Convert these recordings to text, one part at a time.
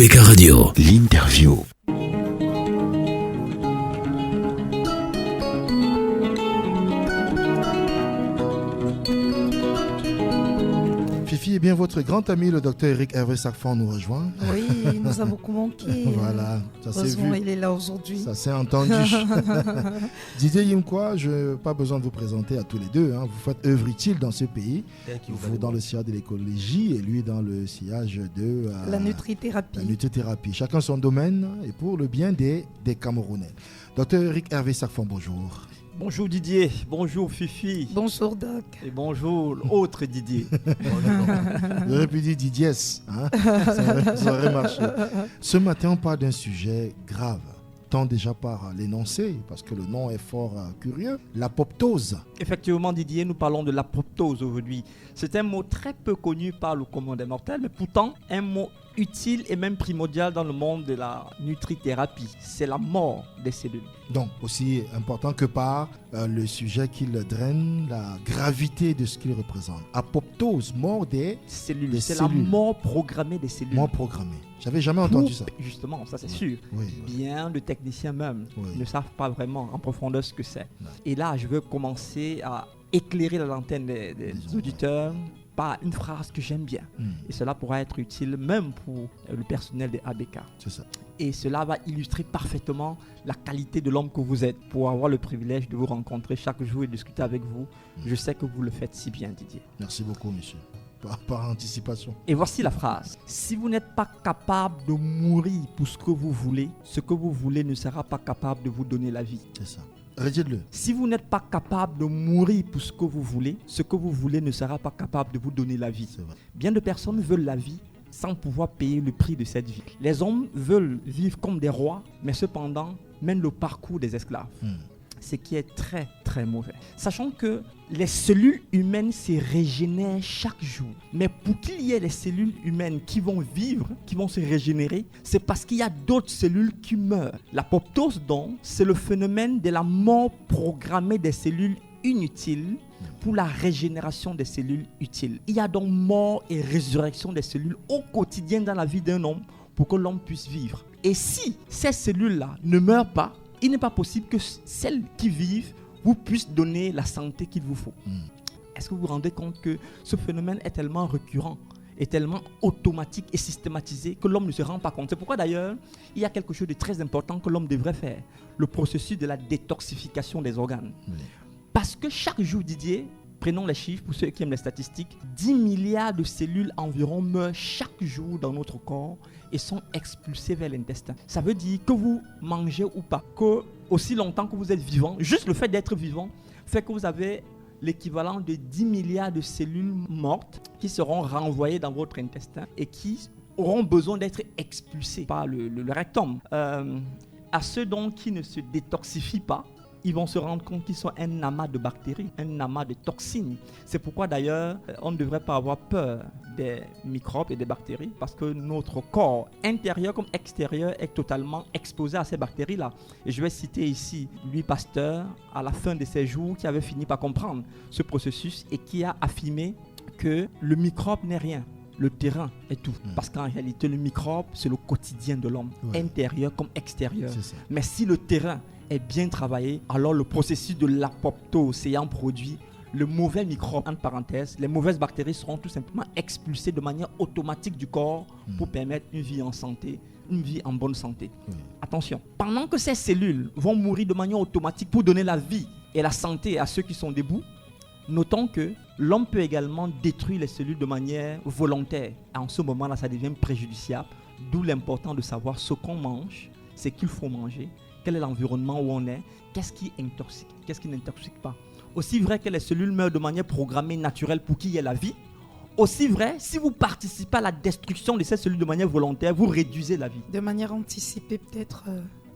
ABK Radio, l'interview. Fifi, eh bien, votre grand ami, le docteur Eric Hervé Sarfan, nous rejoint. Oui, il nous a beaucoup manqué. Voilà, ça s'est vu. Il est là aujourd'hui. Ça s'est entendu. Didier Yimkwa, je n'ai pas besoin de vous présenter à tous les deux. Vous faites œuvre utile dans ce pays. Vous dans le sillage de l'écologie et lui dans le sillage de la nutrithérapie. La nutrithérapie. Chacun son domaine et pour le bien des Camerounais. Docteur Eric Hervé Sarfan, bonjour. Bonjour Didier, bonjour Fifi. Bonjour Doc. Et bonjour autre Didier. J'aurais pu dire Didier, ça aurait marché. Ce matin, on parle d'un sujet grave, tant déjà par l'énoncé, parce que le nom est fort curieux, l'apoptose. Effectivement Didier, nous parlons de l'apoptose aujourd'hui. C'est un mot très peu connu par le commun des mortels, mais pourtant un mot utile et même primordial dans le monde de la nutrithérapie. C'est la mort des cellules. Donc aussi important que par le sujet qu'il draine, la gravité de ce qu'il représente. Apoptose, mort des cellules. C'est la mort programmée des cellules. Mort programmée. J'avais jamais entendu ça. Justement, ça c'est sûr. Oui. Bien de techniciens même ne savent pas vraiment en profondeur ce que c'est. Et là, je veux commencer à éclairer la lanterne des auditeurs par une phrase que j'aime bien. Et cela pourra être utile même pour le personnel des ABK. C'est ça. Et cela va illustrer parfaitement la qualité de l'homme que vous êtes. Pour avoir le privilège de vous rencontrer chaque jour et discuter avec vous, je sais que vous le faites si bien, Didier. Merci beaucoup, monsieur. Par anticipation. Et voici la phrase. Si vous n'êtes pas capable de mourir pour ce que vous voulez ne sera pas capable de vous donner la vie. C'est ça. Redites-le. Si vous n'êtes pas capable de mourir pour ce que vous voulez ne sera pas capable de vous donner la vie. Bien de personnes veulent la vie sans pouvoir payer le prix de cette vie. Les hommes veulent vivre comme des rois, mais cependant mènent le parcours des esclaves. Ce qui est très très mauvais. Sachant que les cellules humaines se régénèrent chaque jour. Mais pour qu'il y ait les cellules humaines qui vont vivre, qui vont se régénérer, c'est parce qu'il y a d'autres cellules qui meurent. L'apoptose donc, c'est le phénomène de la mort programmée des cellules inutiles pour la régénération des cellules utiles. Il y a donc mort et résurrection des cellules au quotidien dans la vie d'un homme pour que l'homme puisse vivre. Et si ces cellules-là ne meurent pas, il n'est pas possible que celles qui vivent vous puissent donner la santé qu'il vous faut. Est-ce que vous vous rendez compte que ce phénomène est tellement récurrent, est tellement automatique et systématisé que l'homme ne se rend pas compte? C'est pourquoi d'ailleurs, il y a quelque chose de très important que l'homme devrait faire, le processus de la détoxification des organes. Parce que chaque jour, Didier, prenons les chiffres pour ceux qui aiment les statistiques, 10 milliards de cellules environ meurent chaque jour dans notre corps et sont expulsées vers l'intestin. Ça veut dire que vous mangez ou pas, que aussi longtemps que vous êtes vivant, juste le fait d'être vivant fait que vous avez l'équivalent de 10 milliards de cellules mortes qui seront renvoyées dans votre intestin et qui auront besoin d'être expulsées par le rectum. À ceux donc qui ne se détoxifient pas, ils vont se rendre compte qu'ils sont un amas de bactéries, un amas de toxines. C'est pourquoi d'ailleurs, on ne devrait pas avoir peur des microbes et des bactéries parce que notre corps, intérieur comme extérieur, est totalement exposé à ces bactéries-là. Et je vais citer ici Louis Pasteur, à la fin de ses jours, qui avait fini par comprendre ce processus et qui a affirmé que le microbe n'est rien. Le terrain est tout. Parce qu'en réalité, le microbe, c'est le quotidien de l'homme, intérieur comme extérieur. Mais si le terrain est bien travaillé, alors le processus de l'apoptose ayant produit, le mauvais microbe, entre parenthèses, les mauvaises bactéries seront tout simplement expulsées de manière automatique du corps pour permettre une vie en santé, une vie en bonne santé. Attention, pendant que ces cellules vont mourir de manière automatique pour donner la vie et la santé à ceux qui sont debout, notons que l'homme peut également détruire les cellules de manière volontaire. Et en ce moment-là, ça devient préjudiciable, d'où l'important de savoir ce qu'on mange, ce qu'il faut manger, quel est l'environnement où on est, qu'est-ce qui intoxique, qu'est-ce qui n'intoxique pas. Aussi vrai que les cellules meurent de manière programmée, naturelle pour qu'il y ait la vie, aussi vrai, si vous participez à la destruction de ces cellules de manière volontaire, vous réduisez la vie. De manière anticipée peut-être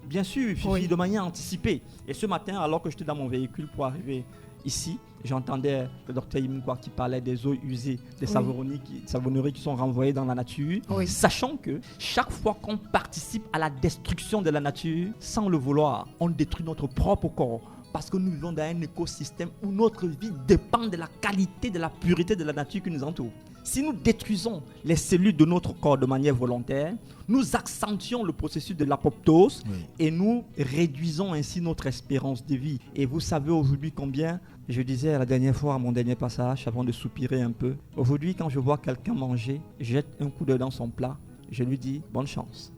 Bien sûr, Fifi, de manière anticipée. Et ce matin, alors que j'étais dans mon véhicule pour arriver ici, j'entendais le docteur Yimkwa qui parlait des eaux usées, des savonneries qui sont renvoyées dans la nature, sachant que chaque fois qu'on participe à la destruction de la nature, sans le vouloir, on détruit notre propre corps. Parce que nous vivons dans un écosystème où notre vie dépend de la qualité, de la pureté de la nature qui nous entoure. Si nous détruisons les cellules de notre corps de manière volontaire, nous accentuons le processus de l'apoptose et nous réduisons ainsi notre espérance de vie. Et vous savez aujourd'hui combien, je disais la dernière fois à mon dernier passage, avant de soupirer un peu, aujourd'hui quand je vois quelqu'un manger, je jette un coup d'œil dans son plat, je lui dis bonne chance.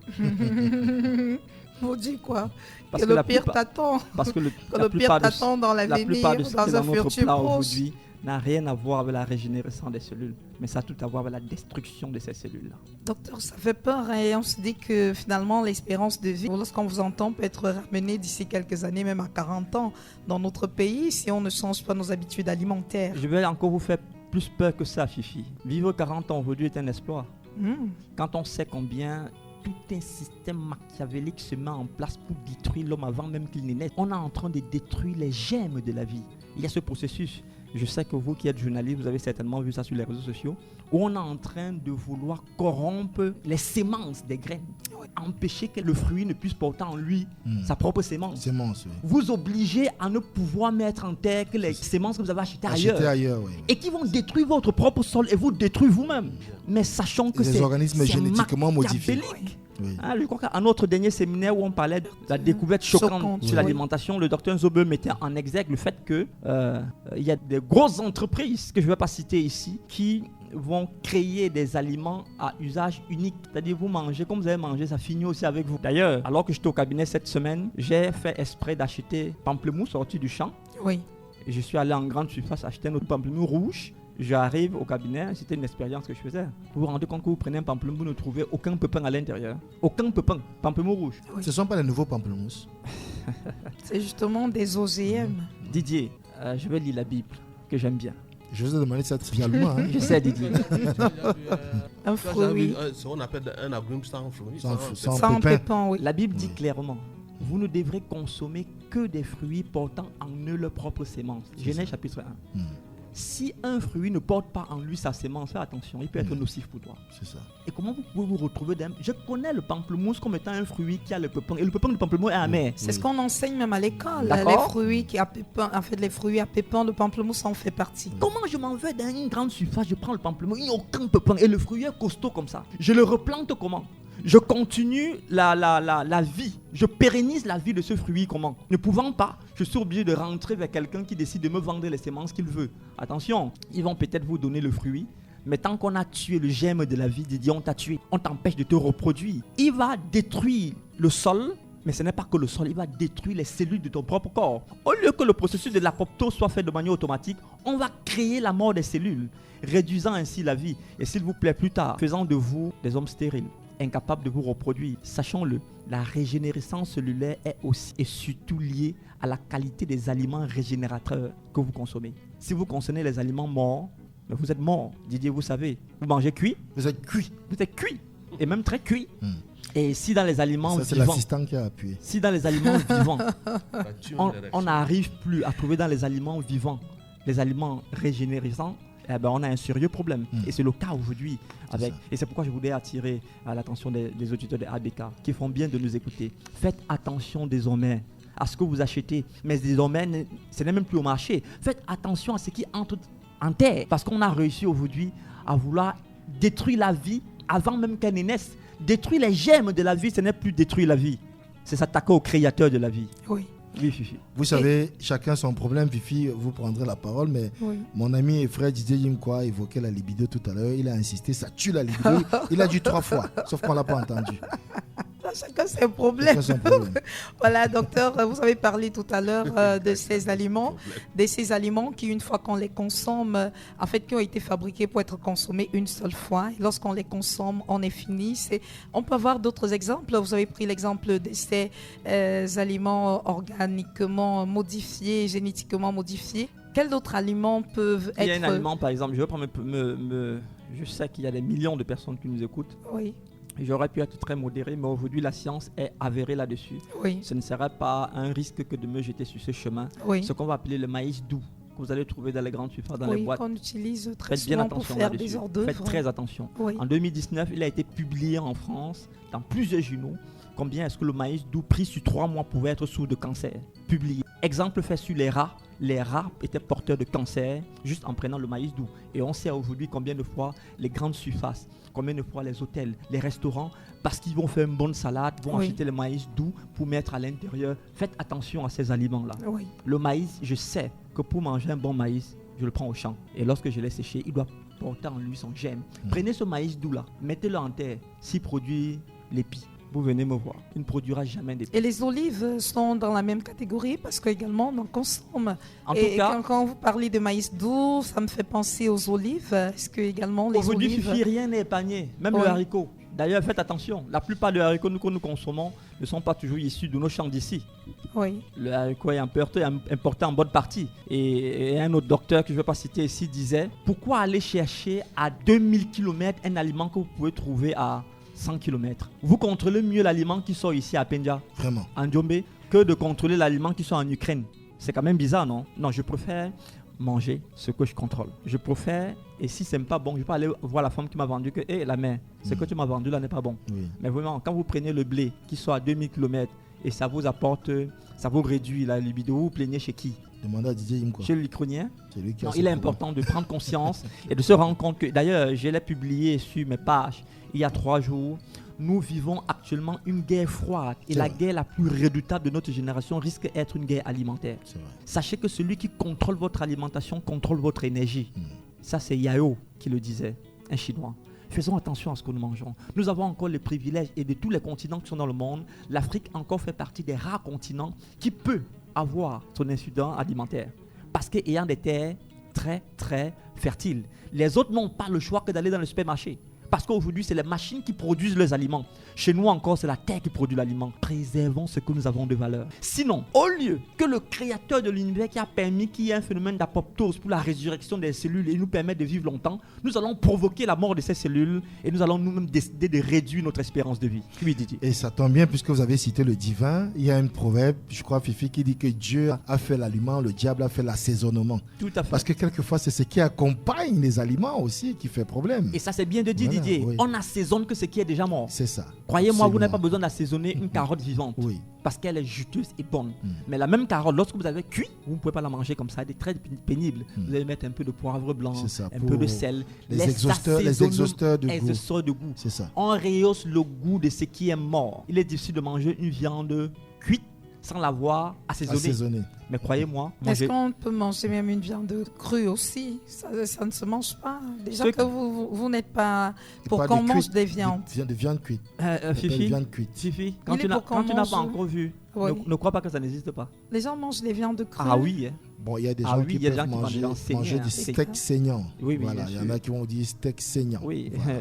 Vous dites quoi? Parce que que le pire t'attend. Parce que le pire t'attend dans l'avenir, plupart de ce dans qui est un dans notre futur plat proche. aujourd'hui n'a rien à voir avec la régénération des cellules, mais ça a tout à voir avec la destruction de ces cellules-là. Docteur, ça fait peur et on se dit que finalement l'espérance de vie, lorsqu'on vous entend, peut être ramenée d'ici quelques années, même à 40 ans, dans notre pays, si on ne change pas nos habitudes alimentaires. Je vais encore vous faire plus peur que ça, Fifi. Vivre 40 ans aujourd'hui est un exploit. Quand on sait combien tout un système machiavélique se met en place pour détruire l'homme avant même qu'il ne naisse, on est en train de détruire les germes de la vie. Il y a ce processus. Je sais que vous qui êtes journaliste, vous avez certainement vu ça sur les réseaux sociaux, où on est en train de vouloir corrompre les semences des graines, empêcher que le fruit ne puisse porter en lui sa propre sémence. Vous obligez à ne pouvoir mettre en terre que les sémences que vous avez achetées ailleurs, et qui vont détruire votre propre sol et vous détruire vous-même. Mais sachant que c'est organismes génétiquement modifiés. Je crois qu'à notre dernier séminaire où on parlait de la découverte choquante sur l'alimentation, le docteur Nzobe mettait en exergue le fait que il y a des grosses entreprises que je ne vais pas citer ici qui vont créer des aliments à usage unique. C'est-à-dire vous mangez comme vous avez mangé, ça finit aussi avec vous. D'ailleurs, alors que j'étais au cabinet cette semaine, j'ai fait exprès d'acheter pamplemousse sorti du champ. Oui. Et je suis allé en grande surface acheter un autre pamplemousse rouge. J'arrive au cabinet, c'était une expérience que je faisais. Vous vous rendez compte que vous prenez un pamplemousse, vous ne trouvez aucun pépin à l'intérieur. Aucun pépin, pamplemousse rouge. Oui. Ce ne sont pas les nouveaux pamplemousses. C'est justement des OGM. Didier, je vais lire la Bible, que j'aime bien. Je vous ai demandé ça trivialement. Je sais, Didier. Un fruit. Ce qu'on appelle un agrume sans fruit. Sans pépin, oui. La Bible dit clairement, vous ne devrez consommer que des fruits portant en eux leur propre sémence. Genèse chapitre 1. Si un fruit ne porte pas en lui sa sémence, fais attention, il peut être nocif pour toi. C'est ça. Et comment vous pouvez vous retrouver d'un... Je connais le pamplemousse comme étant un fruit qui a le pépin. Et le pépin du pamplemousse est amer. C'est ce qu'on enseigne même à l'école. D'accord. Les fruits qui a pépin, en fait, les fruits à pépin, le pamplemousse en fait partie. Comment je m'en vais dans une grande surface, je prends le pamplemousse, il n'y a aucun pépin. Et le fruit est costaud comme ça. Je le replante comment? Je continue la vie. Je pérennise la vie de ce fruit comment? Ne pouvant pas, je suis obligé de rentrer vers quelqu'un qui décide de me vendre les semences qu'il veut. Attention, ils vont peut-être vous donner le fruit, mais tant qu'on a tué le germe de la vie, Didier, on t'a tué. On t'empêche de te reproduire. Il va détruire le sol, mais ce n'est pas que le sol, il va détruire les cellules de ton propre corps. Au lieu que le processus de l'apoptose soit fait de manière automatique, on va créer la mort des cellules, réduisant ainsi la vie. Et s'il vous plaît, plus tard, faisant de vous des hommes stériles, incapables de vous reproduire. Sachons-le, la régénérescence cellulaire est aussi et surtout liée à la qualité des aliments régénérateurs que vous consommez. Si vous consommez les aliments morts, vous êtes mort. Didier, vous savez, vous mangez cuit. Vous êtes cuit. Vous êtes cuit. Et même très cuit. Et si dans les aliments ça, c'est vivants, l'assistant qui a appuyé. Si dans les aliments vivants, on n'arrive plus à trouver dans les aliments vivants les aliments régénérescents, on a un sérieux problème. Et c'est le cas aujourd'hui. Et c'est pourquoi je voulais attirer l'attention des auditeurs de ABK qui font bien de nous écouter. Faites attention désormais à ce que vous achetez. Mais désormais, ce n'est même plus au marché. Faites attention à ce qui entre en terre. Parce qu'on a réussi aujourd'hui à vouloir détruire la vie avant même qu'elle ne naisse. Détruire les germes de la vie, ce n'est plus détruire la vie. C'est s'attaquer au créateur de la vie. Oui. Oui, Fifi. Vous savez, chacun son problème. Fifi, vous prendrez la parole, mais mon ami et frère Didier Yimkwa évoquait la libido tout à l'heure. Il a insisté, ça tue la libido. Il a dit 3 fois, sauf qu'on ne l'a pas entendu. Chacun ses problèmes. Voilà, docteur, vous avez parlé tout à l'heure de ces aliments, qui, une fois qu'on les consomme, en fait, qui ont été fabriqués pour être consommés une seule fois. Et lorsqu'on les consomme, on est fini. On peut avoir d'autres exemples. Vous avez pris l'exemple de ces aliments organiquement modifiés, génétiquement modifiés. Quels autres aliments peuvent être... Il y a un aliment, par exemple, je sais qu'il y a des millions de personnes qui nous écoutent. Oui. J'aurais pu être très modéré, mais aujourd'hui, la science est avérée là-dessus. Oui. Ce ne serait pas un risque que de me jeter sur ce chemin. Oui. Ce qu'on va appeler le maïs doux, que vous allez trouver dans les grandes surfaces, dans les boîtes. Qu'on utilise très Faites bien souvent attention pour faire des hors d'œuvre. Faites très attention. Oui. En 2019, il a été publié en France, dans plusieurs journaux, combien est-ce que le maïs doux pris sur 3 mois pouvait être source de cancer. Publié. Exemple fait sur les rats. Les rats étaient porteurs de cancer juste en prenant le maïs doux. Et on sait aujourd'hui combien de fois les grandes surfaces, combien de fois les hôtels, les restaurants, parce qu'ils vont faire une bonne salade, vont acheter le maïs doux pour mettre à l'intérieur. Faites attention à ces aliments-là. Oui. Le maïs, je sais que pour manger un bon maïs, je le prends au champ. Et lorsque je l'ai séché, il doit porter en lui son germe. Prenez ce maïs doux-là, mettez-le en terre. S'il produit l'épi, vous venez me voir. Il ne produira jamais d'épi. Et les olives sont dans la même catégorie parce qu'également on en consomme. En tout cas, quand vous parlez de maïs doux, ça me fait penser aux olives. Est-ce que également les aujourd'hui, olives... Fifi, rien n'est épargné, même le haricot. D'ailleurs, faites attention, la plupart des haricots que nous consommons ne sont pas toujours issus de nos champs d'ici. Oui. Le haricot est importé en bonne partie. Et un autre docteur que je ne vais pas citer ici disait, pourquoi aller chercher à 2000 km un aliment que vous pouvez trouver à 100 km? Vous contrôlez mieux l'aliment qui sort ici à Penja, Vraiment. en Djombe, que de contrôler l'aliment qui sort en Ukraine. C'est quand même bizarre, non? Non, je préfère manger ce que je contrôle. Je préfère, et si c'est pas bon, je peux aller voir la femme qui m'a vendu que, la mère, ce que tu m'as vendu là n'est pas bon. Oui. Mais vraiment, quand vous prenez le blé qui sort à 2000 km et ça vous apporte, ça vous réduit la libido, vous plaignez chez qui? Demandez à Didier Imko. Chez le Lucronien. C'est lui qui a Non, ce il est problème. important de prendre conscience et de se rendre compte que, d'ailleurs, je l'ai publié sur mes pages il y a 3 jours. Nous vivons actuellement une guerre froide et C'est la vrai. guerre la plus redoutable de notre génération risque d'être une guerre alimentaire. C'est vrai. Sachez que celui qui contrôle votre alimentation contrôle votre énergie. Ça, c'est Yao qui le disait, un Chinois. Faisons attention à ce que nous mangeons. Nous avons encore les privilèges et de tous les continents qui sont dans le monde, l'Afrique encore fait partie des rares continents qui peut avoir son incident alimentaire. Parce qu'ayant des terres très, très fertiles. Les autres n'ont pas le choix que d'aller dans le supermarché. Parce qu'aujourd'hui, c'est les machines qui produisent les aliments. Chez nous encore, c'est la terre qui produit l'aliment. Préservons ce que nous avons de valeur. Sinon, au lieu que le créateur de l'univers qui a permis qu'il y ait un phénomène d'apoptose pour la résurrection des cellules et nous permettre de vivre longtemps, nous allons provoquer la mort de ces cellules et nous allons nous-mêmes décider de réduire notre espérance de vie. Oui, Didier. Et ça tombe bien puisque vous avez cité le divin. Il y a un proverbe, je crois, Fifi, qui dit que Dieu a fait l'aliment, le diable a fait l'assaisonnement. Tout à fait. Parce que quelquefois, c'est ce qui accompagne les aliments aussi qui fait problème. Et ça, c'est bien de dire, Voilà, Didier. oui. On n'assaisonne que ce qui est déjà mort. C'est ça. Croyez-moi, vous n'avez Absolument. pas besoin d'assaisonner une carotte vivante. Oui. Parce qu'elle est juteuse et bonne. Mais la même carotte, lorsque vous avez cuit, vous ne pouvez pas la manger comme ça, elle est très pénible. Vous allez mettre un peu de poivre blanc, C'est ça, un pour peu de sel. les exhausteurs de goût. Exhausteurs de goût. C'est ça. On rehausse le goût de ce qui est mort. Il est difficile de manger une viande cuite sans l'avoir assaisonnée. Assaisonné. Mais croyez-moi, Est-ce manger... qu'on peut manger même une viande crue aussi? Ça ne se mange pas. Déjà Ceux que vous n'êtes pas pour Pas qu'on de mange cuite, des viandes. De viande cuite. Fifi, Viande cuite. Fifi, quand Il tu est n'as pour qu'on quand tu n'as mange- pas encore vu, Oui. ne crois pas que ça n'existe pas. Les gens mangent des viandes crues. Ah oui, hein. Bon, il y a des Ah gens oui, qui il y a des peuvent gens qui manger, mangent des manger saignants, du c'est steak ça. saignant. Oui, oui, Voilà, bien il y en sûr. a qui vont dire steak saignant. Oui, Voilà.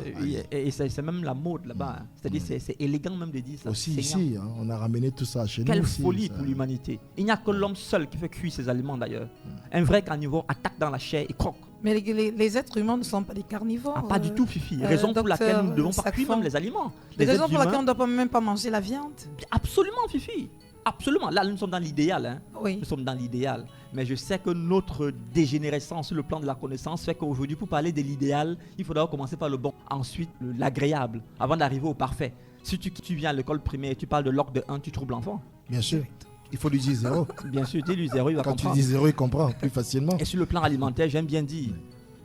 et c'est même la mode là-bas. C'est-à-dire c'est élégant même de dire ça. Aussi saignant. ici, hein, on a ramené tout ça chez Quelle nous. aussi, folie ça. pour l'humanité. Il n'y a que l'homme seul qui fait cuire ses aliments d'ailleurs. Un vrai carnivore attaque dans la chair et croque. Mais les êtres humains ne sont pas des carnivores. Ah, pas du tout, Fifi. euh, Raison pour laquelle docteur nous ne devons pas cuire Sacfon. même les aliments. Les Les raisons êtres pour lesquelles on humains, ne doit même pas manger la viande. absolument, Fifi. Absolument. Là, nous sommes dans l'idéal. Hein. Oui. Nous sommes dans l'idéal. Mais je sais que notre dégénérescence sur le plan de la connaissance fait qu'aujourd'hui, pour parler de l'idéal, il faudra commencer par le bon. Ensuite, l'agréable, avant d'arriver au parfait. Si tu viens à l'école primaire et tu parles de log de 1, tu troubles l'enfant. Bien sûr. Il faut lui dire zéro. Bien sûr, dis-lui 0, il va Quand tu comprendre. dis zéro, il comprend plus facilement. Et sur le plan alimentaire, j'aime bien dire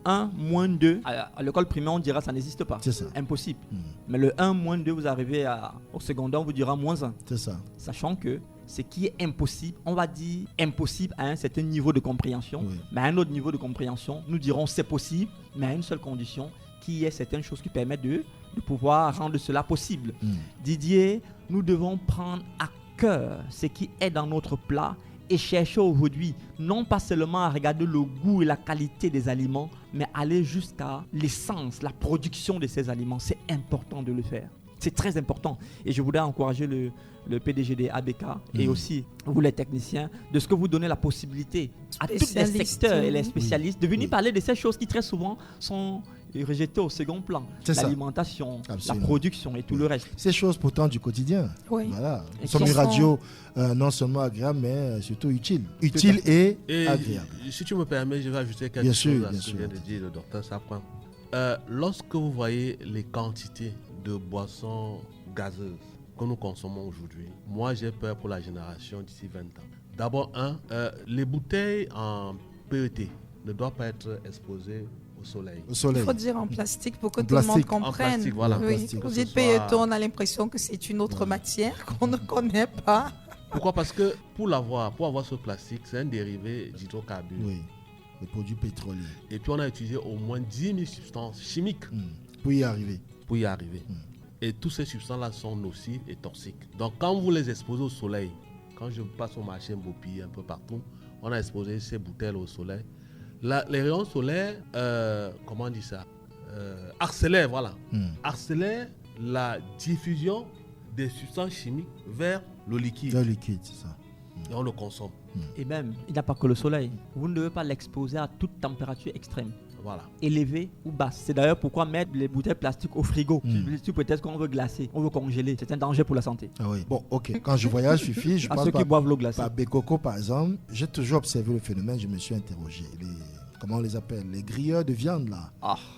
1 moins 2. À l'école primaire, on dira ça n'existe pas. C'est ça. Impossible. Mais le 1 moins 2, vous arrivez au secondaire, on vous dira moins 1. C'est ça. Sachant que ce qui est impossible, on va dire impossible à un certain niveau de compréhension. Oui. Mais à un autre niveau de compréhension, nous dirons c'est possible, mais à une seule condition, qu'il y ait certaines choses qui permettent de pouvoir rendre cela possible. Didier, nous devons prendre à cœur ce qui est dans notre plat et chercher aujourd'hui, non pas seulement à regarder le goût et la qualité des aliments, mais aller jusqu'à l'essence, la production de ces aliments. C'est important de le faire. C'est très important. Et je voudrais encourager le PDG des ABK et aussi vous les techniciens, de ce que vous donnez la possibilité à tous les Spécialistes, secteurs et les oui. spécialistes de venir Oui. parler de ces choses qui très souvent sont rejetées au second plan. C'est ça. L'alimentation, la Absolument. production et tout le reste. Ces choses pourtant du quotidien. Oui. Voilà. Et Nous sommes qui une sont- radio non seulement agréable, mais surtout utile. Utile et Et agréable. si tu me permets, je vais ajouter quelque Bien chose sûr, à bien ce sûr. que vient de dire le docteur Sapin. Lorsque vous voyez les quantités de boissons gazeuses que nous consommons aujourd'hui, moi j'ai peur pour la génération d'ici 20 ans. D'abord, les bouteilles en PET ne doivent pas être exposées au soleil. Il faut dire en plastique pour que tout le monde comprenne. En plastique, voilà. Oui. Quand vous dites PET, on a l'impression que c'est une autre matière qu'on ne connaît pas. Pourquoi? Parce que pour avoir ce plastique, c'est un dérivé d'hydrocarbures. Oui, les produits pétroliers. Et puis on a utilisé au moins 10 000 substances chimiques pour y arriver. Et toutes ces substances-là sont nocives et toxiques. Donc quand vous les exposez au soleil, quand je passe au marché Mbopi un peu partout, on a exposé ces bouteilles au soleil. Les rayons solaires, comment on dit ça, accélèrent la diffusion des substances chimiques vers le liquide. Le liquide, c'est ça. Et on le consomme. Et même, il n'y a pas que le soleil. Vous ne devez pas l'exposer à toute température extrême. Voilà. Élevée ou basse. C'est d'ailleurs pourquoi mettre les bouteilles plastiques au frigo. Peut-être qu'on veut glacer, on veut congeler. C'est un danger pour la santé. Ah oui. Bon, ok. Quand je voyage, je à ceux qui boivent l'eau glacée. Par Bekoko, par exemple, j'ai toujours observé le phénomène. Je me suis interrogé. Comment on les appelle? Les grilleurs de viande, là.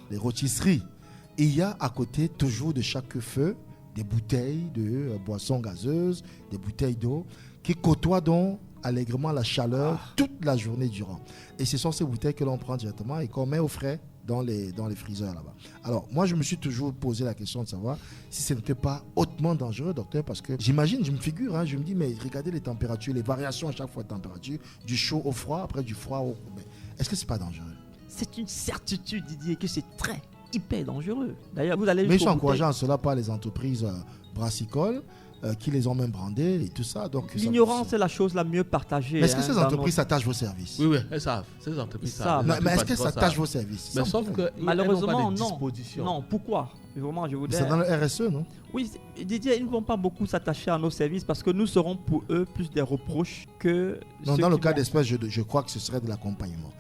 Les rôtisseries. Et il y a à côté, toujours de chaque feu, des bouteilles de boissons gazeuses, des bouteilles d'eau, qui côtoient donc allègrement la chaleur toute la journée durant. Et ce sont ces bouteilles que l'on prend directement et qu'on met au frais dans les freezers là-bas. Alors, moi, je me suis toujours posé la question de savoir si ce n'était pas hautement dangereux, docteur, parce que j'imagine, je me figure, je me dis, mais regardez les températures, les variations à chaque fois de température, du chaud au froid, après du froid au... Mais est-ce que c'est pas dangereux? C'est une certitude, Didier, que c'est très hyper dangereux. D'ailleurs, vous allez... Mais ils sont encouragés en cela par les entreprises brassicoles qui les ont même brandées et tout ça. Donc l'ignorance est la chose la mieux partagée. Mais est-ce que ces entreprises s'attachent vos services? Oui, elles savent. Ces entreprises savent. Mais est-ce qu'elles s'attachent vos services? Mais sauf que malheureusement, non. Non, pourquoi? Vraiment, je voudrais... C'est dans le RSE, non? Oui, Didier, ils ne vont pas beaucoup s'attacher à nos services parce que nous serons pour eux plus des reproches que... Non, dans le cas d'espèce, je crois que ce serait de l'accompagnement.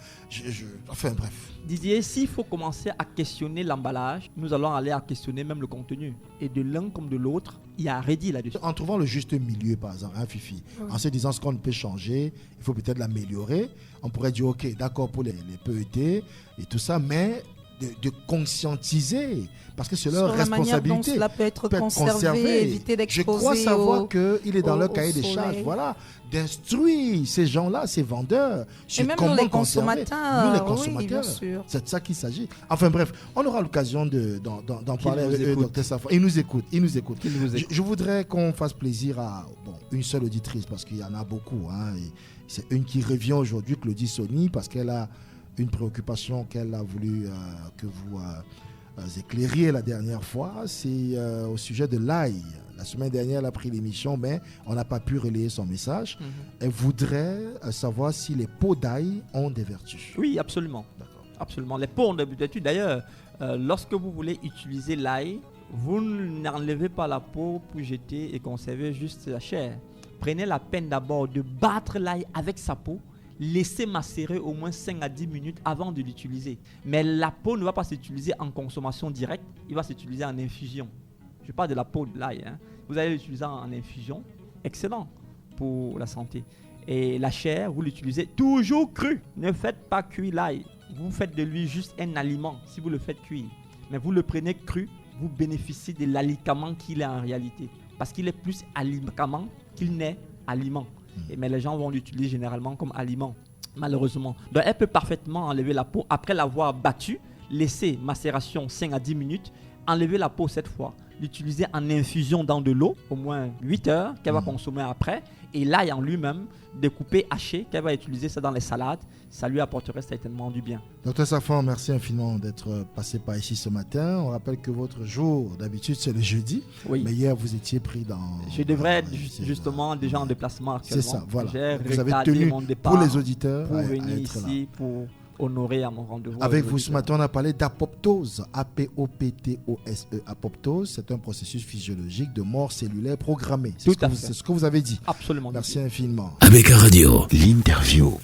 Enfin, bref. Didier, s'il faut commencer à questionner l'emballage, nous allons aller à questionner même le contenu. Et de l'un comme de l'autre, il y a un rédit là-dessus. En trouvant le juste milieu, par exemple, Fifi, en se disant ce qu'on peut changer, il faut peut-être l'améliorer. On pourrait dire, ok, d'accord pour les PET et tout ça, mais de conscientiser, parce que c'est leur responsabilité. La manière dont cela peut être conservé, éviter d'exposer. Je crois savoir qu'il est dans leur cahier des charges, voilà, d'instruire ces gens-là, ces vendeurs, sur et même comment les consommateurs. Nous, les consommateurs, c'est de ça qu'il s'agit. Enfin bref, on aura l'occasion d'en parler avec eux, Dr Safwan. Il nous écoute. Je voudrais qu'on fasse plaisir à une seule auditrice, parce qu'il y en a beaucoup. C'est une qui revient aujourd'hui, Claudie Sony, parce qu'elle a une préoccupation qu'elle a voulu que vous éclairiez la dernière fois, c'est au sujet de l'ail. La semaine dernière, elle a pris l'émission, mais on n'a pas pu relayer son message. Elle voudrait savoir si les pots d'ail ont des vertus. Oui, absolument. D'accord. Absolument. Les pots ont des vertus. D'ailleurs, lorsque vous voulez utiliser l'ail, vous n'enlevez pas la peau pour jeter et conserver juste la chair. Prenez la peine d'abord de battre l'ail avec sa peau. Laissez macérer au moins 5 à 10 minutes avant de l'utiliser. Mais la peau ne va pas s'utiliser en consommation directe, il va s'utiliser en infusion. Je parle de la peau de l'ail. Vous allez l'utiliser en infusion, excellent pour la santé. Et la chair, vous l'utilisez toujours crue. Ne faites pas cuire l'ail. Vous faites de lui juste un aliment si vous le faites cuire. Mais vous le prenez cru, vous bénéficiez de l'aliment qu'il est en réalité. Parce qu'il est plus aliment qu'il n'est aliment. Mais les gens vont l'utiliser généralement comme aliment, malheureusement. Donc elle peut parfaitement enlever la peau après l'avoir battue, laisser macération 5 à 10 minutes, enlever la peau cette fois, l'utiliser en infusion dans de l'eau, au moins 8 heures, qu'elle va consommer après. Et l'ail en lui-même, découpé, haché, qu'elle va utiliser ça dans les salades, ça lui apporterait certainement du bien. Dr Safwan, merci infiniment d'être passé par ici ce matin. On rappelle que votre jour, d'habitude, c'est le jeudi. Oui. Mais hier, vous étiez pris dans... Je devrais être justement déjà en déplacement actuellement. C'est ça, voilà. Vous avez tenu mon départ pour les auditeurs pour venir ici, pour honorer à mon rendez-vous. Avec vous ce matin, on a parlé d'apoptose, A-P-O-P-T-O-S-E. Apoptose, c'est un processus physiologique de mort cellulaire programmée. C'est ce que vous avez dit. Absolument. Merci infiniment. ABK Radio, l'interview.